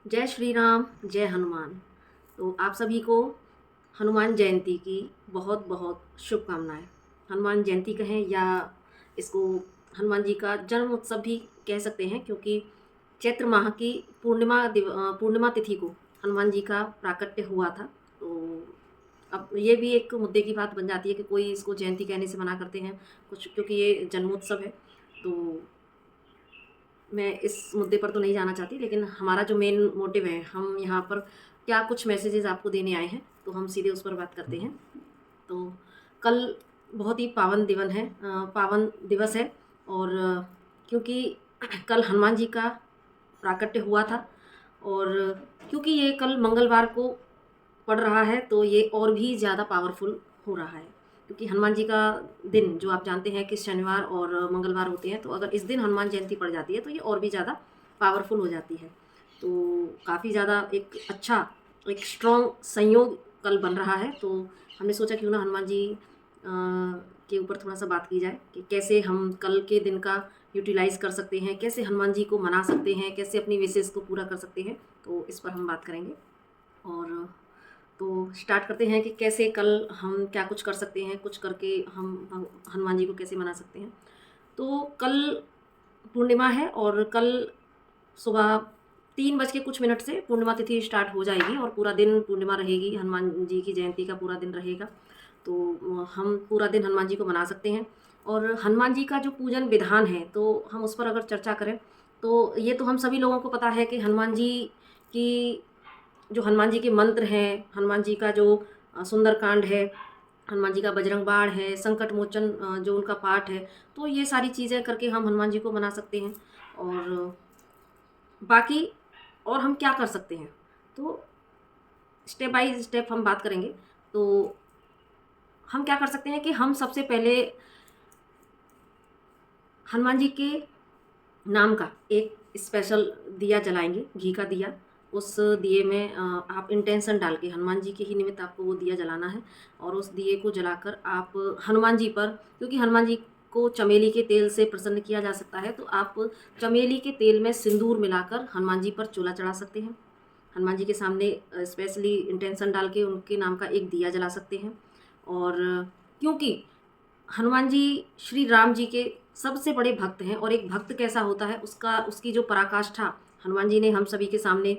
जय श्री राम, जय हनुमान। तो आप सभी को हनुमान जयंती की बहुत बहुत शुभकामनाएं। हनुमान जयंती कहें या इसको हनुमान जी का जन्म उत्सव भी कह सकते हैं, क्योंकि चैत्र माह की पूर्णिमा तिथि को हनुमान जी का प्राकट्य हुआ था। तो अब ये भी एक मुद्दे की बात बन जाती है कि कोई इसको जयंती कहने से मना करते हैं कुछ, क्योंकि ये जन्मोत्सव है। तो मैं इस मुद्दे पर तो नहीं जाना चाहती, लेकिन हमारा जो मेन मोटिव है, हम यहाँ पर क्या कुछ मैसेजेस आपको देने आए हैं, तो हम सीधे उस पर बात करते हैं। तो कल बहुत ही पावन दिवस है। और क्योंकि कल हनुमान जी का प्राकट्य हुआ था, और क्योंकि ये कल मंगलवार को पड़ रहा है, तो ये और भी ज़्यादा पावरफुल हो रहा है। क्योंकि हनुमान जी का दिन, जो आप जानते हैं कि शनिवार और मंगलवार होते हैं, तो अगर इस दिन हनुमान जयंती पड़ जाती है तो ये और भी ज़्यादा पावरफुल हो जाती है। तो काफ़ी ज़्यादा एक अच्छा, एक स्ट्रॉन्ग संयोग कल बन रहा है। तो हमने सोचा क्यों ना हनुमान जी के ऊपर थोड़ा सा बात की जाए कि कैसे हम कल के दिन का यूटिलाइज़ कर सकते हैं, कैसे हनुमान जी को मना सकते हैं, कैसे अपनी विशेष को पूरा कर सकते हैं। तो इस पर हम बात करेंगे। और तो स्टार्ट करते हैं कि कैसे कल हम क्या कुछ कर सकते हैं, कुछ करके हम हनुमान जी को कैसे मना सकते हैं। तो कल पूर्णिमा है, और कल सुबह 3 बज के कुछ मिनट से पूर्णिमा तिथि स्टार्ट हो जाएगी, और पूरा दिन पूर्णिमा रहेगी। हनुमान जी की जयंती का पूरा दिन रहेगा। तो हम पूरा दिन हनुमान जी को मना सकते हैं। और हनुमान जी का जो पूजन विधान है, तो हम उस पर अगर चर्चा करें, तो ये तो हम सभी लोगों को पता है कि की हनुमान जी के मंत्र हैं, हनुमान जी का जो सुंदरकांड है, हनुमान जी का बजरंग बाण है, संकट मोचन जो उनका पाठ है, तो ये सारी चीज़ें करके हम हनुमान जी को मना सकते हैं। और बाकी और हम क्या कर सकते हैं, तो स्टेप बाय स्टेप हम बात करेंगे। तो हम क्या कर सकते हैं कि हम सबसे पहले हनुमान जी के नाम का एक स्पेशल दिया जलाएंगे, घी का दिया। उस दिए में आप इंटेंशन डाल के, हनुमान जी के ही निमित्त आपको वो दिया जलाना है। और उस दिए को जलाकर आप हनुमान जी पर, क्योंकि हनुमान जी को चमेली के तेल से प्रसन्न किया जा सकता है, तो आप चमेली के तेल में सिंदूर मिलाकर हनुमान जी पर चूल्हा चढ़ा सकते हैं। हनुमान जी के सामने स्पेशली इंटेंशन डाल के उनके नाम का एक दिया जला सकते हैं। और क्योंकि हनुमान जी श्री राम जी के सबसे बड़े भक्त हैं, और एक भक्त कैसा होता है, उसकी जो पराकाष्ठा हनुमान जी ने हम सभी के सामने,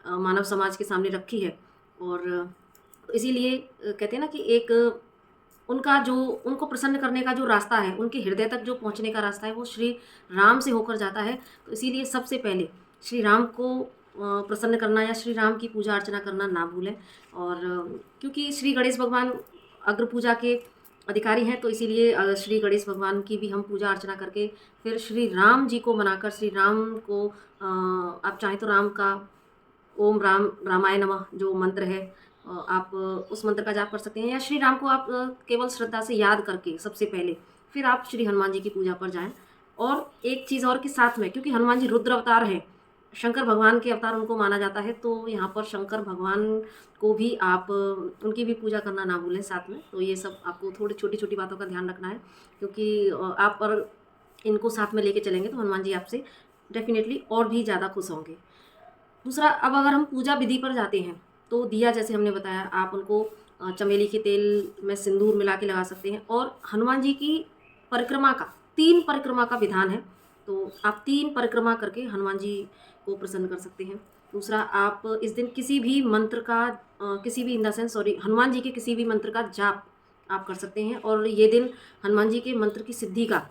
मानव समाज के सामने रखी है। और इसीलिए कहते हैं ना कि एक उनका जो, उनको प्रसन्न करने का जो रास्ता है, उनके हृदय तक जो पहुंचने का रास्ता है, वो श्री राम से होकर जाता है। तो इसीलिए सबसे पहले श्री राम को प्रसन्न करना या श्री राम की पूजा अर्चना करना ना भूलें। और क्योंकि श्री गणेश भगवान अग्र पूजा के अधिकारी हैं, तो इसीलिए श्री गणेश भगवान की भी हम पूजा अर्चना करके फिर श्री राम जी को मनाकर, श्री राम को आप चाहें तो राम का ओम राम रामाय नमः जो मंत्र है, आप उस मंत्र का जाप कर सकते हैं। या श्री राम को आप केवल श्रद्धा से याद करके सबसे पहले फिर आप श्री हनुमान जी की पूजा पर जाएं। और एक चीज़ और के साथ में, क्योंकि हनुमान जी रुद्र अवतार हैं, शंकर भगवान के अवतार उनको माना जाता है, तो यहाँ पर शंकर भगवान को भी आप उनकी भी पूजा करना ना भूलें साथ में। तो ये सब आपको थोड़ी छोटी छोटी बातों का ध्यान रखना है, क्योंकि आप और इनको साथ में लेके चलेंगे तो हनुमान जी आपसे डेफिनेटली और भी ज़्यादा खुश होंगे। दूसरा, अब अगर हम पूजा विधि पर जाते हैं, तो दिया जैसे हमने बताया, आप उनको चमेली के तेल में सिंदूर मिला के लगा सकते हैं। और हनुमान जी की परिक्रमा का 3 परिक्रमा का विधान है, तो आप 3 परिक्रमा करके हनुमान जी को प्रसन्न कर सकते हैं। दूसरा, आप इस दिन किसी भी मंत्र का किसी भी in the sense sorry Hanuman ji के किसी भी मंत्र का जाप आप कर सकते हैं। और ये दिन हनुमान जी के मंत्र की सिद्धि का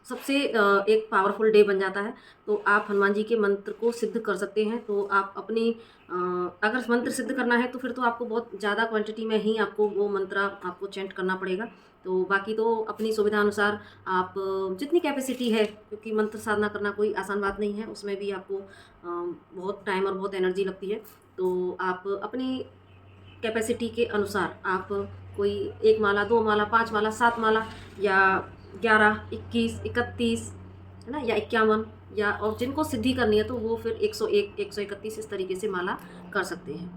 सबसे एक पावरफुल डे बन जाता है। तो आप हनुमान जी के मंत्र को सिद्ध कर सकते हैं। तो आप अपनी अगर मंत्र सिद्ध करना है, तो फिर तो आपको बहुत ज़्यादा क्वांटिटी में ही आपको वो मंत्र आपको चैंट करना पड़ेगा। तो बाकी तो अपनी सुविधा अनुसार आप जितनी कैपेसिटी है, क्योंकि मंत्र साधना करना कोई आसान बात नहीं है, उसमें भी आपको बहुत टाइम और बहुत एनर्जी लगती है। तो आप अपनी कैपेसिटी के अनुसार आप कोई 1 माला, 2 माला, 5 माला, 7 माला, या 11, 21, 31, है ना, या 51, या और जिनको सिद्धि करनी है तो वो फिर 101, 131 इस तरीके से माला कर सकते हैं।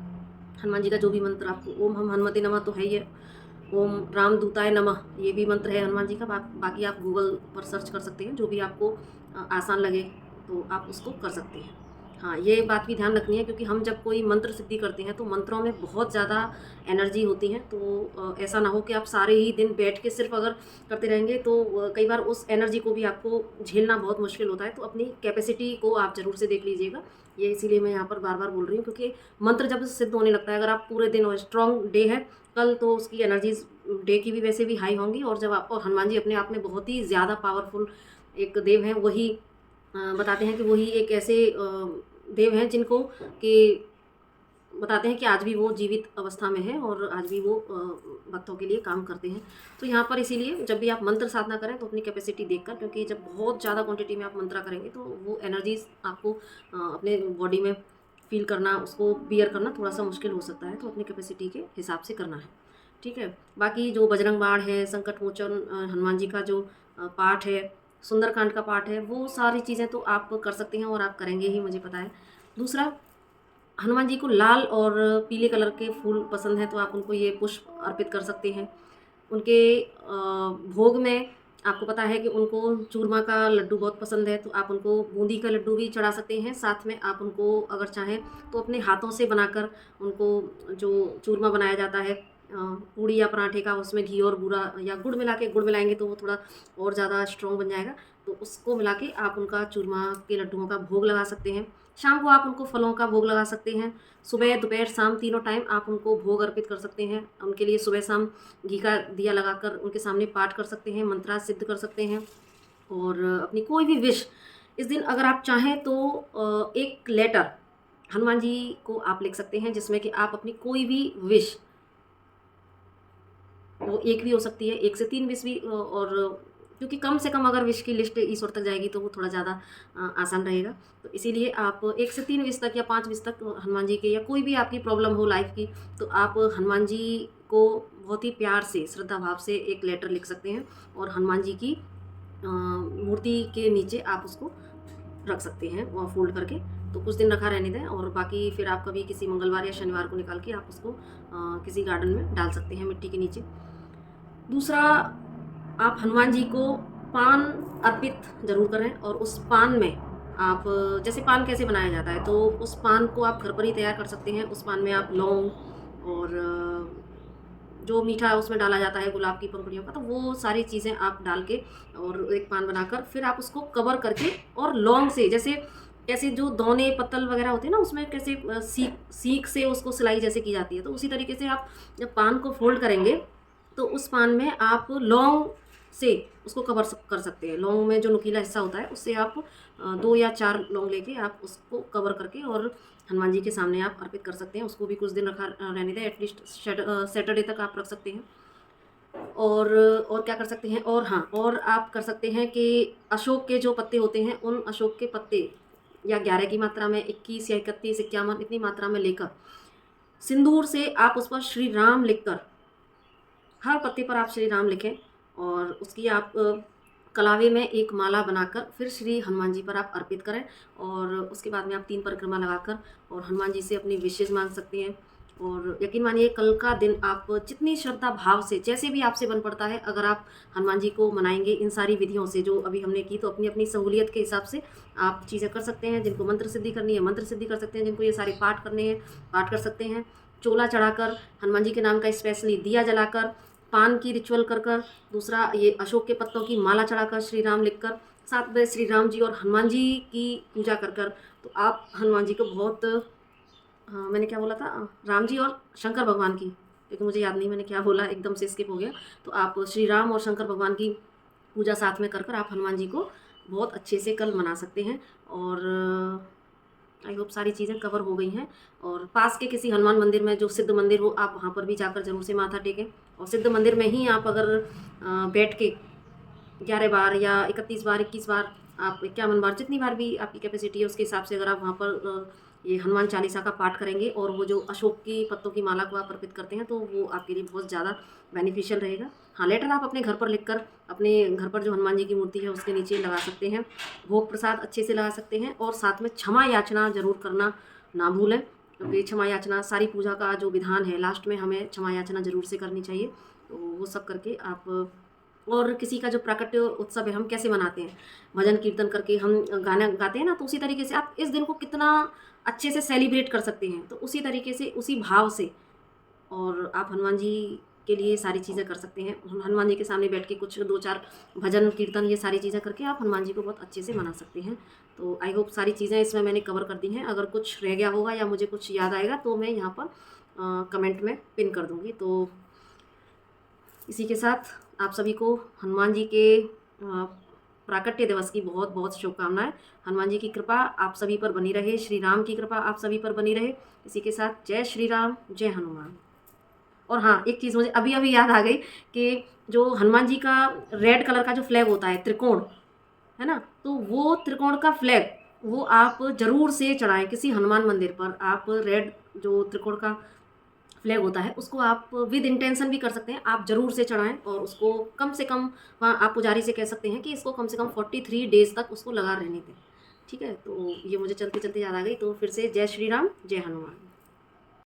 हनुमान जी का जो भी मंत्र आपको, ओम हम हनुमते नमः तो है ही है, ओम रामदूताय नमः ये भी मंत्र है हनुमान जी का। बाकी आप गूगल पर सर्च कर सकते हैं, जो भी आपको आसान लगे तो आप उसको कर सकते हैं। हाँ, ये बात भी ध्यान रखनी है, क्योंकि हम जब कोई मंत्र सिद्धि करते हैं तो मंत्रों में बहुत ज़्यादा एनर्जी होती है। तो ऐसा ना हो कि आप सारे ही दिन बैठ के सिर्फ अगर करते रहेंगे तो कई बार उस एनर्जी को भी आपको झेलना बहुत मुश्किल होता है। तो अपनी कैपेसिटी को आप ज़रूर से देख लीजिएगा। ये इसीलिए मैं यहाँ पर बार-बार बोल रही हूँ, क्योंकि मंत्र जब सिद्ध होने लगता है, अगर आप पूरे दिन और स्ट्रॉन्ग डे है कल, तो उसकी एनर्जीज़ डे की भी वैसे भी हाई होंगी। और जब आपको हनुमान जी अपने आप में बहुत ही ज़्यादा पावरफुल एक देव हैं, वही बताते हैं कि वही एक ऐसे देव हैं जिनको कि बताते हैं कि आज भी वो जीवित अवस्था में है और आज भी वो भक्तों के लिए काम करते हैं। तो यहाँ पर इसीलिए जब भी आप मंत्र साधना करें तो अपनी कैपेसिटी देखकर, क्योंकि जब बहुत ज़्यादा क्वांटिटी में आप मंत्रा करेंगे तो वो एनर्जीज आपको अपने बॉडी में फील करना, उसको बियर करना थोड़ा सा मुश्किल हो सकता है। तो अपनी कैपेसिटी के हिसाब से करना है, ठीक है। बाकी जो बजरंग बाण है, संकट मोचन, हनुमान जी का जो पाठ है, सुंदरकांड का पाठ है, वो सारी चीज़ें तो आप कर सकते हैं और आप करेंगे ही, मुझे पता है। दूसरा, हनुमान जी को लाल और पीले कलर के फूल पसंद हैं, तो आप उनको ये पुष्प अर्पित कर सकते हैं। उनके भोग में आपको पता है कि उनको चूरमा का लड्डू बहुत पसंद है, तो आप उनको बूंदी का लड्डू भी चढ़ा सकते हैं। साथ में आप उनको अगर चाहें तो अपने हाथों से बनाकर उनको जो चूरमा बनाया जाता है पूड़ी या पराठे का, उसमें घी और बूरा या गुड़ मिला के, गुड़ मिलाएंगे तो वो थोड़ा और ज़्यादा स्ट्रॉन्ग बन जाएगा। तो उसको मिला के आप उनका चूरमा के लड्डुओं का भोग लगा सकते हैं। शाम को आप उनको फलों का भोग लगा सकते हैं। सुबह, दोपहर, शाम तीनों टाइम आप उनको भोग अर्पित कर सकते हैं। उनके लिए सुबह शाम घी का दिया लगाकर उनके सामने पाठ कर सकते हैं, मंत्रा सिद्ध कर सकते हैं। और अपनी कोई भी विश इस दिन अगर आप चाहें तो एक लेटर हनुमान जी को आप लिख सकते हैं, जिसमें कि आप अपनी कोई भी विश, वो एक भी हो सकती है, 1 से 3 विश भी, और क्योंकि कम से कम अगर विश की लिस्ट ईश्वर तक जाएगी तो वो थोड़ा ज़्यादा आसान रहेगा। तो इसीलिए आप 1 से 3 विश तक या 5 विश तक हनुमान जी के, या कोई भी आपकी प्रॉब्लम हो लाइफ की, तो आप हनुमान जी को बहुत ही प्यार से, श्रद्धा भाव से एक लेटर लिख सकते हैं और हनुमान जी की मूर्ति के नीचे आप उसको रख सकते हैं और फोल्ड करके। तो कुछ दिन रखा रहने दें, और बाकी फिर आप कभी किसी मंगलवार या शनिवार को निकाल के आप उसको किसी गार्डन में डाल सकते हैं, मिट्टी के नीचे। दूसरा, आप हनुमान जी को पान अर्पित ज़रूर करें, और उस पान में आप, जैसे पान कैसे बनाया जाता है, तो उस पान को आप घर पर ही तैयार कर सकते हैं। उस पान में आप लौंग और जो मीठा उसमें डाला जाता है गुलाब की पंखुड़ियों का, तो वो सारी चीज़ें आप डाल के और एक पान बनाकर फिर आप उसको कवर करके, और लौंग से, जैसे कैसे जो दौने पत्तल वगैरह होते हैं ना, उसमें कैसे सीख से उसको सिलाई जैसे की जाती है, तो उसी तरीके से आप जब पान को फोल्ड करेंगे तो उस पान में आप लौंग से उसको कवर कर सकते हैं। लौंग में जो नुकीला हिस्सा होता है उससे आप 2 या 4 लौंग लेके आप उसको कवर करके और हनुमान जी के सामने आप अर्पित कर सकते हैं। उसको भी कुछ दिन रखा रहने दें, एटलीस्ट सैटरडे तक आप रख सकते हैं। और क्या कर सकते हैं, और हाँ, और आप कर सकते हैं कि अशोक के जो पत्ते होते हैं, उन अशोक के पत्ते या 11 की मात्रा में, 21 या 31, 51 इतनी मात्रा में लेकर सिंदूर से आप उस पर श्री राम लिखकर, हर पत्ते पर आप श्री राम लिखें, और उसकी आप कलावे में एक माला बनाकर फिर श्री हनुमान जी पर आप अर्पित करें। और उसके बाद में आप 3 परिक्रमा लगाकर और हनुमान जी से अपनी विशेष मांग सकते हैं। और यकीन मानिए, कल का दिन आप जितनी श्रद्धा भाव से, जैसे भी आपसे बन पड़ता है, अगर आप हनुमान जी को मनाएंगे इन सारी विधियों से जो अभी हमने की, तो अपनी अपनी सहूलियत के हिसाब से आप चीज़ें कर सकते हैं। जिनको मंत्र सिद्धि करनी है मंत्र सिद्धि कर सकते हैं, जिनको ये सारे पाठ करने हैं पाठ कर सकते हैं। चोला चढ़ाकर, हनुमान जी के नाम का स्पेशली दिया जलाकर, पान की रिचुअल कर कर, दूसरा ये अशोक के पत्तों की माला चढ़ाकर श्री राम लिखकर, साथ में श्री राम जी और हनुमान जी की पूजा कर कर, तो आप हनुमान जी को बहुत मैंने क्या बोला था, राम जी और शंकर भगवान की, क्योंकि मुझे याद नहीं मैंने क्या बोला, एकदम से स्किप हो गया। तो आप श्री राम और शंकर भगवान की पूजा साथ में कर कर आप हनुमान जी को बहुत अच्छे से कल मना सकते हैं। और आई होप सारी चीज़ें कवर हो गई हैं। और पास के किसी हनुमान मंदिर में जो सिद्ध मंदिर हो, आप वहाँ पर भी जाकर जरूर से माथा टेकें। और सिद्ध मंदिर में ही आप अगर बैठ के 11 बार या 31 बार, 21 बार, आप 51 बार, जितनी बार भी आपकी कैपेसिटी है उसके हिसाब से अगर आप वहाँ पर ये हनुमान चालीसा का पाठ करेंगे और वो जो अशोक की पत्तों की माला को आप अर्पित करते हैं, तो वो आपके लिए बहुत ज़्यादा बेनिफिशियल रहेगा। हाँ, लेटर आप अपने घर पर लिखकर अपने घर पर जो हनुमान जी की मूर्ति है उसके नीचे लगा सकते हैं। भोग प्रसाद अच्छे से लगा सकते हैं, और साथ में क्षमा याचना जरूर करना ना भूलें, क्योंकि क्षमा याचना सारी पूजा का जो विधान है, लास्ट में हमें क्षमा याचना जरूर से करनी चाहिए। तो वो सब करके आप और किसी का जो प्राकट्य उत्सव है हम कैसे मनाते हैं, भजन कीर्तन करके हम गाना गाते हैं ना, तो उसी तरीके से आप इस दिन को कितना अच्छे से सेलिब्रेट कर सकते हैं। तो उसी तरीके से, उसी भाव से, और आप हनुमान जी के लिए सारी चीज़ें कर सकते हैं। हनुमान जी के सामने बैठ के कुछ 2-4 भजन कीर्तन ये सारी चीज़ें करके आप हनुमान जी को बहुत अच्छे से मना सकते हैं। तो आई होप सारी चीज़ें इसमें मैंने कवर कर दी हैं। अगर कुछ रह गया होगा या मुझे कुछ याद आएगा तो मैं यहाँ पर कमेंट में पिन कर दूँगी। तो इसी के साथ आप सभी को हनुमान जी के प्राकट्य दिवस की बहुत बहुत शुभकामनाएं। हनुमान जी की कृपा आप सभी पर बनी रहे, श्री राम की कृपा आप सभी पर बनी रहे। इसी के साथ जय श्री राम, जय हनुमान। और हाँ, एक चीज़ मुझे अभी अभी याद आ गई कि जो हनुमान जी का रेड कलर का जो फ्लैग होता है, त्रिकोण, है ना, तो वो त्रिकोण का फ्लैग वो आप ज़रूर से चढ़ाएं किसी हनुमान मंदिर पर। आप रेड जो त्रिकोण का फ्लैग होता है उसको आप विद इंटेंशन भी कर सकते हैं, आप ज़रूर से चढ़ाएं और उसको कम से कम, वहाँ आप पुजारी से कह सकते हैं कि इसको कम से कम 43 डेज़ तक उसको लगा रहने दें। ठीक है, तो ये मुझे चलते चलते याद आ गई। तो फिर से जय श्री राम, जय हनुमान।